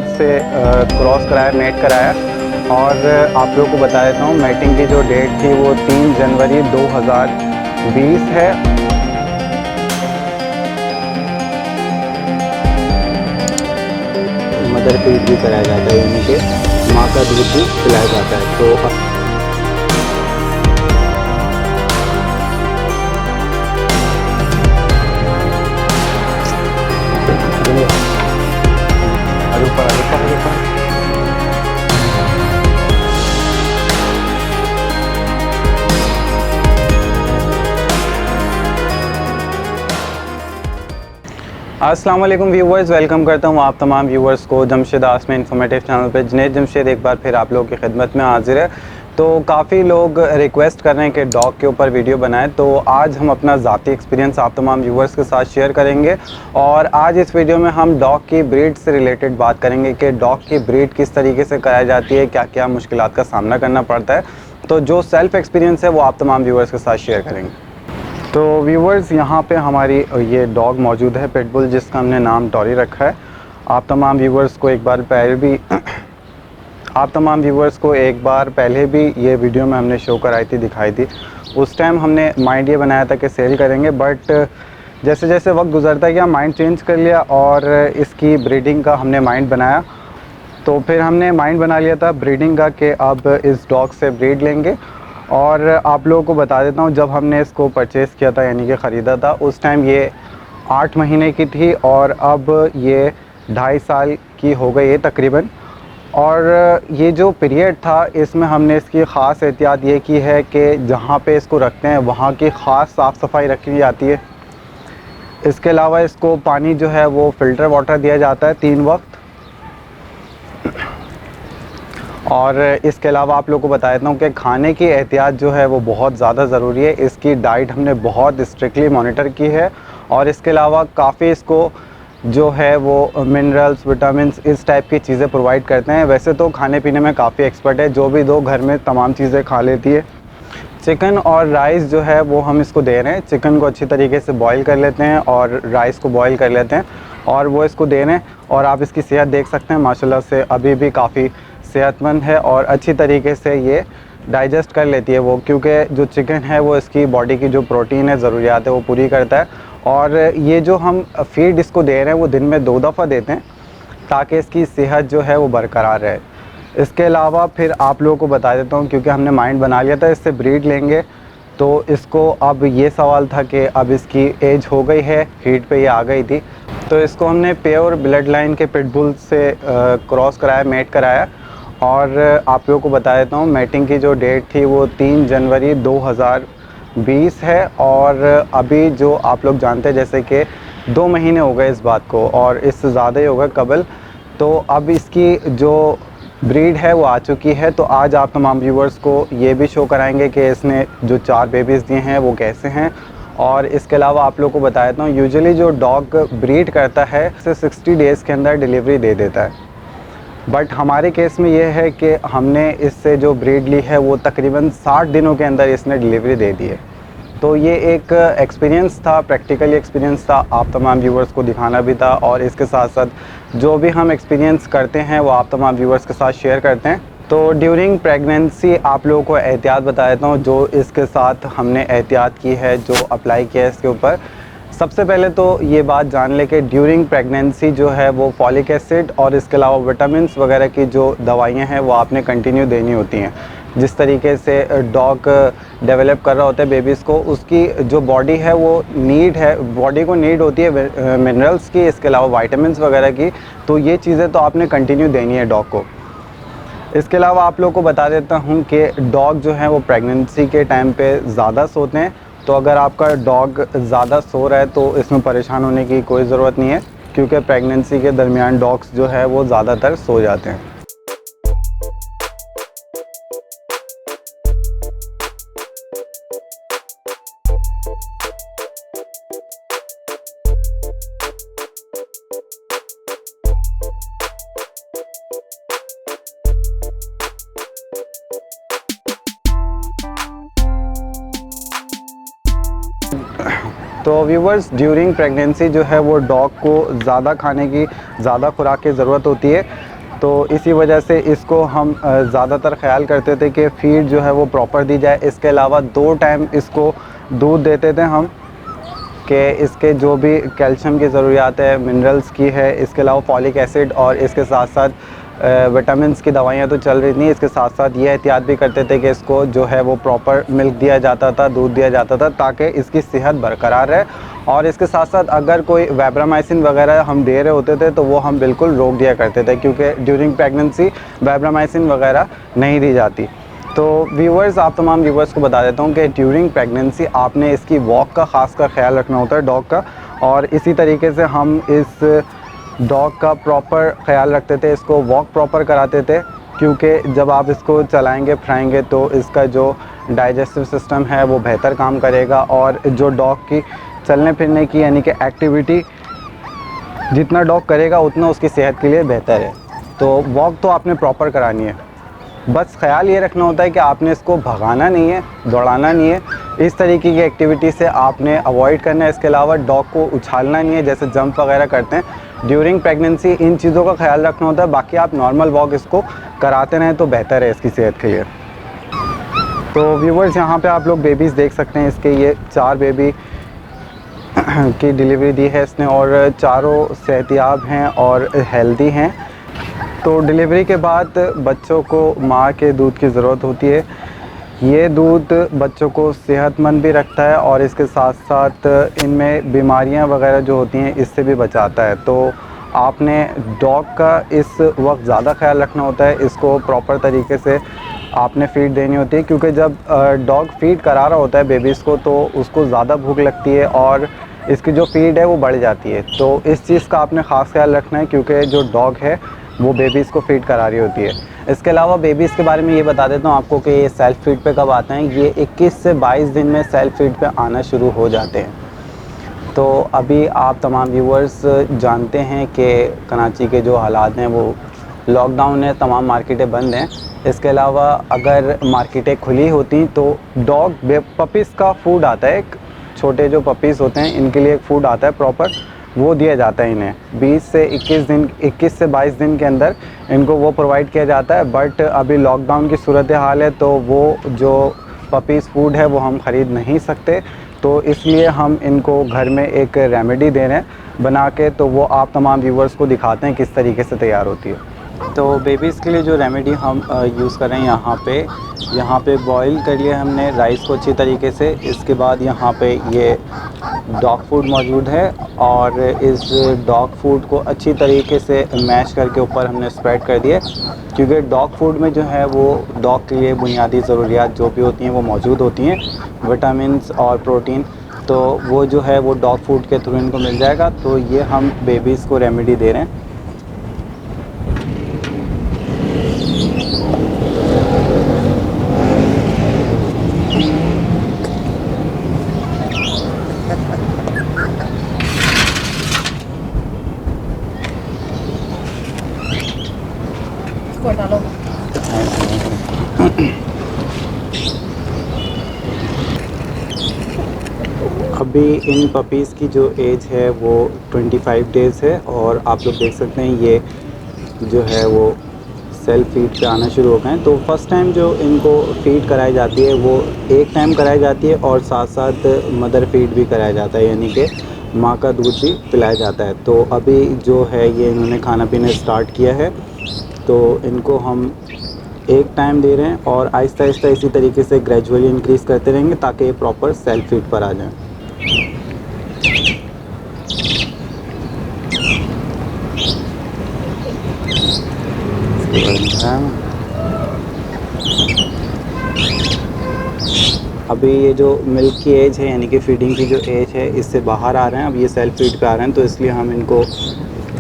Pitbull से cross कराया, met कराया। और आप लोगों को बता देता हूँ, मेटिंग की जो डेट थी वो 3 जनवरी 2020 है। मदर फीड भी कराया जाता है, यानी कि माँ का दूध भी पिलाया जाता है। तो अस्सलाम वालेकुम व्यूवर्स, वेलकम करता हूँ आप तमाम व्यूवर्स को जमशेद आसमी इन्फॉर्मेटिव चैनल पे। जुनैद जमशेद एक बार फिर आप लोगों की खिदमत में हाजिर है। तो काफ़ी लोग रिक्वेस्ट कर रहे हैं कि डॉग के ऊपर वीडियो बनाएं, तो आज हम अपना ज़ाती एक्सपीरियंस आप तमाम व्यूवर्स के साथ शेयर करेंगे। और आज इस वीडियो में हम डॉग की ब्रीड से रिलेटेड बात करेंगे कि डॉग की ब्रीड किस तरीके से कराई जाती है, क्या क्या मुश्किलात का सामना करना पड़ता है। तो जो सेल्फ़ एक्सपीरियंस है वो आप तमाम व्यूवर्स के साथ शेयर करेंगे। तो व्यूवर्स, यहाँ पे हमारी ये डॉग मौजूद है, पिटबुल, जिसका हमने नाम टॉरी रखा है। आप तमाम व्यूवर्स को एक बार पहले भी ये वीडियो में हमने शो कराई थी, दिखाई थी। उस टाइम हमने माइंड ये बनाया था कि सेल करेंगे, बट जैसे जैसे वक्त गुजरता गया माइंड चेंज कर लिया और इसकी ब्रीडिंग का हमने माइंड बनाया। तो फिर हमने माइंड बना लिया था ब्रीडिंग का कि अब इस डॉग से ब्रीड लेंगे। और आप लोगों को बता देता हूँ, जब हमने इसको परचेज़ किया था, यानी कि ख़रीदा था, उस टाइम ये 8 महीने की थी और अब ये 2.5 साल की हो गई है तकरीबन। और ये जो पीरियड था, इसमें हमने इसकी ख़ास एहतियात ये की है कि जहाँ पे इसको रखते हैं वहाँ की ख़ास साफ़ सफाई रखी जाती है। इसके अलावा इसको पानी जो है वो फ़िल्टर वाटर दिया जाता है 3 वक्त। और इसके अलावा आप लोगों को बता देता हूँ कि खाने की एहतियात जो है वो बहुत ज़्यादा ज़रूरी है। इसकी डाइट हमने बहुत स्ट्रिक्टली मॉनिटर की है। और इसके अलावा काफ़ी इसको जो है वो मिनरल्स, विटामिन्स, इस टाइप की चीज़ें प्रोवाइड करते हैं। वैसे तो खाने पीने में काफ़ी एक्सपर्ट है, जो भी दो घर में तमाम चीज़ें खा लेती है। चिकन और राइस जो है वो हम इसको दे रहे हैं। चिकन को अच्छी तरीके से बॉईल कर लेते हैं और राइस को बॉईल कर लेते हैं और वो इसको दे रहे हैं। और आप इसकी सेहत देख सकते हैं, माशाल्लाह से अभी भी काफ़ी सेहतमंद है और अच्छी तरीके से ये डाइजेस्ट कर लेती है वो, क्योंकि जो चिकन है वो इसकी बॉडी की जो प्रोटीन है, ज़रूरियात है, वो पूरी करता है। और ये जो हम फीड इसको दे रहे हैं वो दिन में 2 दफ़ा देते हैं ताकि इसकी सेहत जो है वो बरकरार रहे। इसके अलावा फिर आप लोगों को बता देता हूँ, क्योंकि हमने माइंड बना लिया था इससे ब्रीड लेंगे, तो इसको अब ये सवाल था कि अब इसकी एज हो गई है, हीट पे ये आ गई थी, तो इसको हमने प्योर ब्लड लाइन के पिटबुल से क्रॉस कराया, मेट कराया। और आप लोगों को बता देता हूँ, मेटिंग की जो डेट थी वो 3 जनवरी 2020 है। और अभी जो आप लोग जानते हैं, जैसे कि 2 महीने हो गए इस बात को और इससे ज़्यादा ही होगा कबल। तो अब इसकी जो ब्रीड है वो आ चुकी है। तो आज आप तमाम व्यूवर्स को ये भी शो कराएंगे कि इसने जो 4 बेबीज़ दिए हैं वो कैसे हैं। और इसके अलावा आप लोगों को बता देता हूँ, यूजुअली जो डॉग ब्रीड करता है से 60 डेज़ के अंदर डिलीवरी दे देता है, बट हमारे केस में ये है कि हमने इससे जो ब्रीड ली है वो तकरीबन 60 दिनों के अंदर इसने डिलीवरी दे दी है। तो ये एक एक्सपीरियंस था, प्रैक्टिकली एक्सपीरियंस था, आप तमाम व्यूवर्स को दिखाना भी था। और इसके साथ साथ जो भी हम एक्सपीरियंस करते हैं वो आप तमाम व्यूवर्स के साथ शेयर करते हैं। तो ड्यूरिंग प्रेगनेंसी आप लोगों को एहतियात बता देता हूँ, जो इसके साथ हमने एहतियात की है, जो अप्लाई किया है इसके ऊपर। सबसे पहले तो ये बात जान ले कि ड्यूरिंग प्रेगनेंसी जो है वो फॉलिक एसिड और इसके अलावा विटामिन्स वगैरह की जो दवाइयाँ हैं वो आपने कंटिन्यू देनी होती हैं। जिस तरीके से डॉग डेवलप कर रहा होता है बेबीज़ को, उसकी जो बॉडी है वो नीड है, बॉडी को नीड होती है मिनरल्स की, इसके अलावा विटामिन्स वगैरह की। तो ये चीज़ें तो आपने कंटिन्यू देनी है डॉग को। इसके अलावा आप लोगों को बता देता हूँ कि डॉग जो है वो प्रेगनेंसी के टाइम पे ज़्यादा सोते हैं। तो अगर आपका डॉग ज़्यादा सो रहा है तो इसमें परेशान होने की कोई ज़रूरत नहीं है, क्योंकि प्रेगनेंसी के दरमियान डॉग्स जो है वो ज़्यादातर सो जाते हैं। तो व्यूवर्स, ड्यूरिंग प्रेगनेंसी जो है वो डॉग को ज़्यादा खाने की ज़्यादा खुराक की ज़रूरत होती है। तो इसी वजह से इसको हम ज़्यादातर ख्याल करते थे कि फ़ीड जो है वो प्रॉपर दी जाए। इसके अलावा 2 टाइम इसको दूध देते थे हम, कि इसके जो भी कैल्शियम की ज़रूरियात है, मिनरल्स की है, इसके अलावा फॉलिक एसिड और इसके साथ साथ विटामिन्स की दवाइयाँ तो चल रही थी। इसके साथ साथ ये एहतियात भी करते थे कि इसको जो है वो प्रॉपर मिल्क दिया जाता था, दूध दिया जाता था, ताकि इसकी सेहत बरकरार रहे। और इसके साथ साथ अगर कोई वैब्रामाइसिन वगैरह हम दे रहे होते थे तो वो हम बिल्कुल रोक दिया करते थे, क्योंकि ड्यूरिंग प्रेगनेंसी वैब्रामाइसिन वगैरह नहीं दी जाती। तो व्यूवर्स, आप तमाम व्यूवर्स को बता देता हूँ कि ड्यूरिंग प्रेगनेंसी आपने इसकी वॉक का ख़ास कर ख्याल रखना होता है, डॉग का। और इसी तरीके से हम इस डॉग का प्रॉपर ख्याल रखते थे, इसको वॉक प्रॉपर कराते थे, क्योंकि जब आप इसको चलाएंगे फिराएंगे तो इसका जो डाइजेस्टिव सिस्टम है वो बेहतर काम करेगा। और जो डॉग की चलने फिरने की यानी कि एक्टिविटी जितना डॉग करेगा उतना उसकी सेहत के लिए बेहतर है। तो वॉक तो आपने प्रॉपर करानी है। बस ख्याल ये रखना होता है कि आपने इसको भगाना नहीं है, दौड़ाना नहीं है। इस तरीके की एक्टिविटी से आपने अवॉइड करना है। इसके अलावा डॉग को उछालना नहीं है, जैसे जंप वगैरह करते हैं ड्यूरिंग प्रेगनेंसी। इन चीज़ों का ख्याल रखना होता है। बाकी आप नॉर्मल वॉक इसको कराते रहें तो बेहतर है इसकी सेहत के लिए। तो व्यूवर्स, यहाँ पे आप लोग बेबीज़ देख सकते हैं। इसके ये 4 बेबी की डिलीवरी दी है इसने, और चारों सेहतियाब हैं और हेल्दी हैं। तो डिलीवरी के बाद बच्चों को माँ के दूध की ज़रूरत होती है। ये दूध बच्चों को सेहतमंद भी रखता है और इसके साथ साथ इनमें बीमारियां वगैरह जो होती हैं इससे भी बचाता है। तो आपने डॉग का इस वक्त ज़्यादा ख्याल रखना होता है। इसको प्रॉपर तरीके से आपने फ़ीड देनी होती है, क्योंकि जब डॉग फ़ीड करा रहा होता है बेबीज़ को तो उसको ज़्यादा भूख लगती है और इसकी जो फ़ीड है वो बढ़ जाती है। तो इस चीज़ का आपने ख़ास ख्याल रखना है, क्योंकि जो डॉग है वो बेबीज़ को फ़ीड करा रही होती है। इसके अलावा बेबीज़ के बारे में ये बता देता हूँ आपको कि ये सेल्फ़ फ़ीड पे कब आते हैं। ये 21 से 22 दिन में सेल्फ़ फ़ीड पे आना शुरू हो जाते हैं। तो अभी आप तमाम व्यूवर्स जानते हैं कि कराची के जो हालात हैं वो लॉकडाउन है, तमाम मार्केटें बंद हैं। इसके अलावा अगर मार्केटें खुली होती तो डॉग पपीज़ का फ़ूड आता है, एक छोटे जो पपीज़ होते हैं इनके लिए एक फ़ूड आता है प्रॉपर, वो दिया जाता है इन्हें 20 से 21 से 22 दिन के अंदर इनको वो प्रोवाइड किया जाता है। बट अभी लॉकडाउन की सूरत हाल है तो वो जो पपीज़ फ़ूड है वो हम ख़रीद नहीं सकते। तो इसलिए हम इनको घर में एक रेमेडी दे रहे हैं बना के, तो वो आप तमाम व्यूवर्स को दिखाते हैं किस तरीके से तैयार होती है। तो बेबीज़ के लिए जो रेमेडी हम यूज़ कर रहे हैं यहाँ पे बॉईल कर लिया हमने राइस को अच्छी तरीके से। इसके बाद यहाँ पे ये डॉग फूड मौजूद है और इस डॉग फूड को अच्छी तरीके से मैश करके ऊपर हमने स्प्रेड कर दिया, क्योंकि डॉग फूड में जो है वो डॉग के लिए बुनियादी ज़रूरियात जो भी होती हैं वो मौजूद होती हैं, विटामिन्स और प्रोटीन। तो वो जो है वो डॉग फूड के थ्रू इनको मिल जाएगा। तो ये हम बेबीज़ को रेमेडी दे रहे हैं। अभी इन पपीज़ की जो एज है वो 25 डेज़ है और आप लोग देख सकते हैं ये जो है वो सेल्फ फीड पे आना शुरू हो गए हैं। तो फर्स्ट टाइम जो इनको फीड कराई जाती है वो एक टाइम कराई जाती है और साथ साथ मदर फीड भी कराया जाता है, यानी कि माँ का दूध भी पिलाया जाता है। तो अभी जो है ये इन्होंने खाना पीना स्टार्ट किया है, तो इनको हम एक टाइम दे रहे हैं और आहिस्ता आहिस्ता इसी तरीके से ग्रेजुअली इंक्रीज़ करते रहेंगे ताकि ये प्रॉपर सेल्फ फीड पर आ जाएँ। अभी ये जो मिल्क की एज है यानी कि फीडिंग की जो एज है इससे बाहर आ रहे हैं, अब ये सेल्फ फीड पे आ रहे हैं। तो इसलिए हम इनको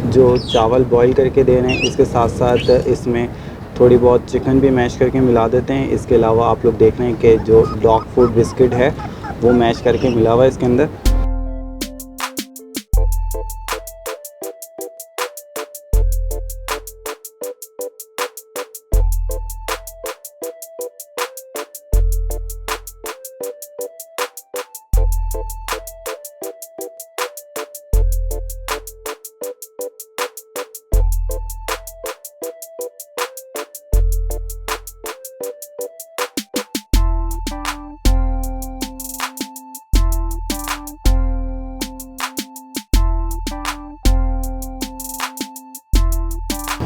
जो चावल बॉईल करके दे रहे हैं इसके साथ साथ इसमें थोड़ी बहुत चिकन भी मैश करके मिला देते हैं। इसके अलावा आप लोग देख रहे हैं कि जो डॉग फूड बिस्किट है वो मैश करके मिला हुआ है इसके अंदर।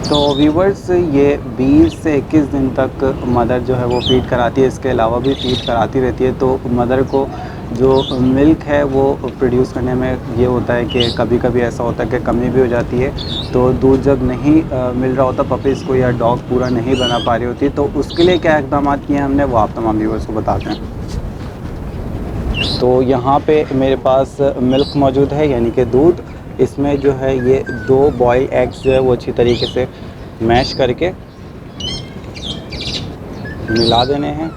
तो व्यूवर्स, ये 20 से 21 दिन तक मदर जो है वो फीड कराती है, इसके अलावा भी फीड कराती रहती है। तो मदर को जो मिल्क है वो प्रोड्यूस करने में ये होता है कि कभी कभी ऐसा होता है कि कमी भी हो जाती है। तो दूध जब नहीं मिल रहा होता पपीज़ को, या डॉग पूरा नहीं बना पा रही होती, तो उसके लिए क्या इक़दाम किए हमने वो आप तमाम व्यूवर्स को बताते हैं। तो यहाँ पे मेरे पास मिल्क मौजूद है, यानी कि दूध। इसमें जो है ये 2 बॉयल एग्स जो है वो अच्छी तरीके से मैश करके मिला देने हैं।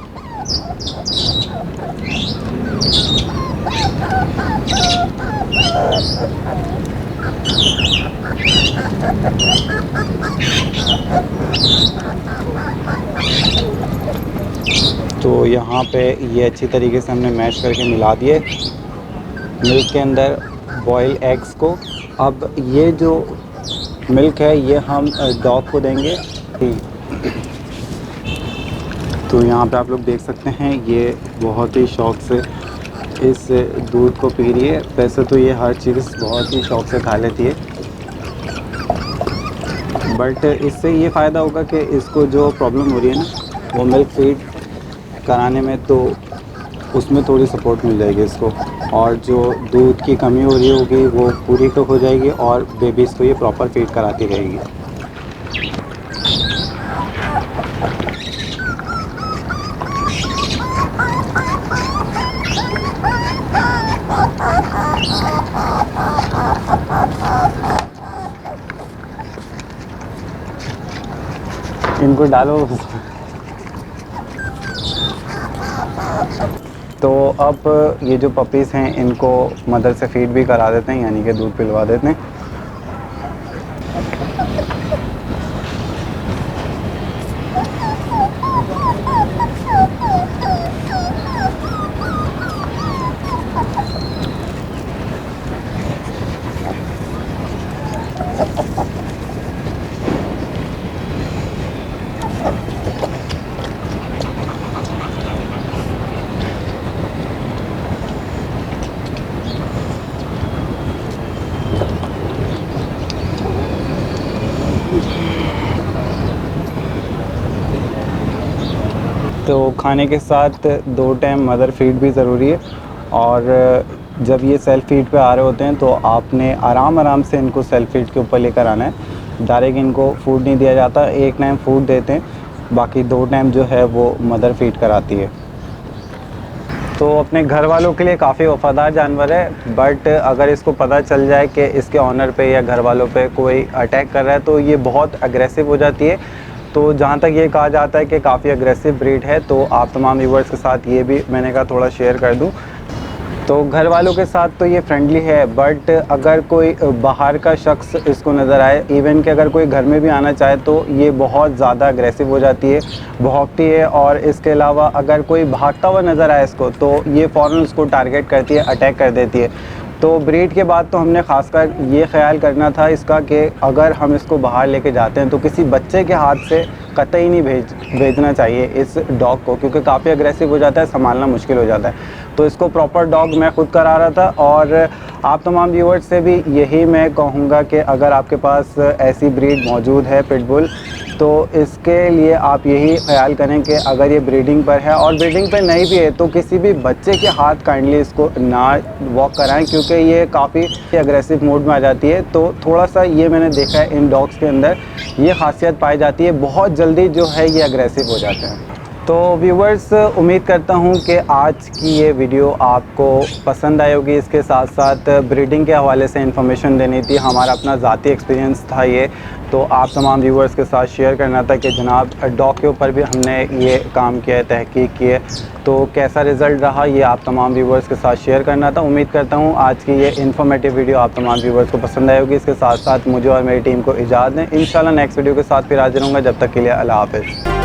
तो यहाँ पे ये अच्छी तरीके से हमने मैश करके मिला दिए मिल्क के अंदर बॉयल एग्स को। अब ये जो मिल्क है ये हम डॉग को देंगे। तो यहाँ पे आप लोग देख सकते हैं ये बहुत ही शौक़ से इस दूध को पी रही है। वैसे तो ये हर चीज़ बहुत ही शौक़ से खा लेती है, बट इससे ये फ़ायदा होगा कि इसको जो प्रॉब्लम हो रही है ना वो मिल्क फीड कराने में, तो उसमें थोड़ी सपोर्ट मिल जाएगी इसको, और जो दूध की कमी हो रही होगी वो पूरी तो हो जाएगी, और बेबीज़ को ये प्रॉपर फीड कराती रहेगी। इनको डालो। तो अब ये जो पपीज़ हैं इनको मदर से फीड भी करा देते हैं, यानी कि दूध पिलवा देते हैं। तो खाने के साथ 2 टाइम मदर फीड भी ज़रूरी है, और जब ये सेल्फ फीड पे आ रहे होते हैं तो आपने आराम से इनको सेल्फ फीड के ऊपर लेकर आना है। डायरेक्ट इनको फूड नहीं दिया जाता, 1 टाइम फूड देते हैं, बाकी 2 टाइम जो है वो मदर फीड कराती है। तो अपने घर वालों के लिए काफ़ी वफ़ादार जानवर है, बट अगर इसको पता चल जाए कि इसके ऑनर पे या घर वालों पे कोई अटैक कर रहा है तो ये बहुत अग्रेसिव हो जाती है। तो जहाँ तक ये कहा जाता है कि काफ़ी अग्रेसिव ब्रीड है, तो आप तमाम व्यूवर्स के साथ ये भी मैंने कहा थोड़ा शेयर कर दूँ। तो घर वालों के साथ तो ये फ्रेंडली है, बट अगर कोई बाहर का शख्स इसको नज़र आए, इवन कि अगर कोई घर में भी आना चाहे, तो ये बहुत ज़्यादा अग्रेसिव हो जाती है, भौंकती है। और इसके अलावा अगर कोई भागता हुआ नज़र आए इसको, तो ये फ़ौरन उसको टारगेट करती है, अटैक कर देती है। तो ब्रीड के बाद तो हमने ख़ासकर ये ख्याल करना था इसका कि अगर हम इसको बाहर लेके जाते हैं तो किसी बच्चे के हाथ से कतई नहीं भेजना चाहिए इस डॉग को, क्योंकि काफ़ी अग्रेसिव हो जाता है, संभालना मुश्किल हो जाता है। तो इसको प्रॉपर डॉग मैं ख़ुद करा रहा था, और आप तमाम व्यूअर्स से भी यही मैं कहूँगा कि अगर आपके पास ऐसी ब्रीड मौजूद है पिटबुल, तो इसके लिए आप यही ख्याल करें कि अगर ये ब्रीडिंग पर है और ब्रीडिंग पर नहीं भी है तो किसी भी बच्चे के हाथ काइंडली इसको ना वॉक कराएं, क्योंकि ये काफ़ी अग्रेसिव मोड में आ जाती है। तो थोड़ा सा ये मैंने देखा है इन डॉग्स के अंदर ये खासियत पाई जाती है, बहुत जल्दी जो है ये अग्रेसिव हो जाते हैं। तो व्यूवर्स, उम्मीद करता हूँ कि आज की ये वीडियो आपको पसंद आई होगी। इसके साथ साथ ब्रीडिंग के हवाले से इन्फॉर्मेशन देनी थी, हमारा अपना ज़ाती एक्सपीरियंस था ये, तो आप तमाम व्यूवर्स के साथ शेयर करना था कि जनाब डॉग के ऊपर भी हमने ये काम किया है, तहकीक की है, तो कैसा रिज़ल्ट रहा ये आप तमाम व्यूवर्स के साथ शेयर करना था। उम्मीद करता हूँ आज की ये इन्फॉर्मेटिव वीडियो आप तमाम व्यूवर्स को पसंद आई होगी। इसके साथ साथ मुझे और मेरी टीम को इजाज़त दें, इंशाल्लाह नेक्स्ट वीडियो के साथ फिर हाजिर होऊंगा। जब तक के लिए अल्लाह हाफ़िज़।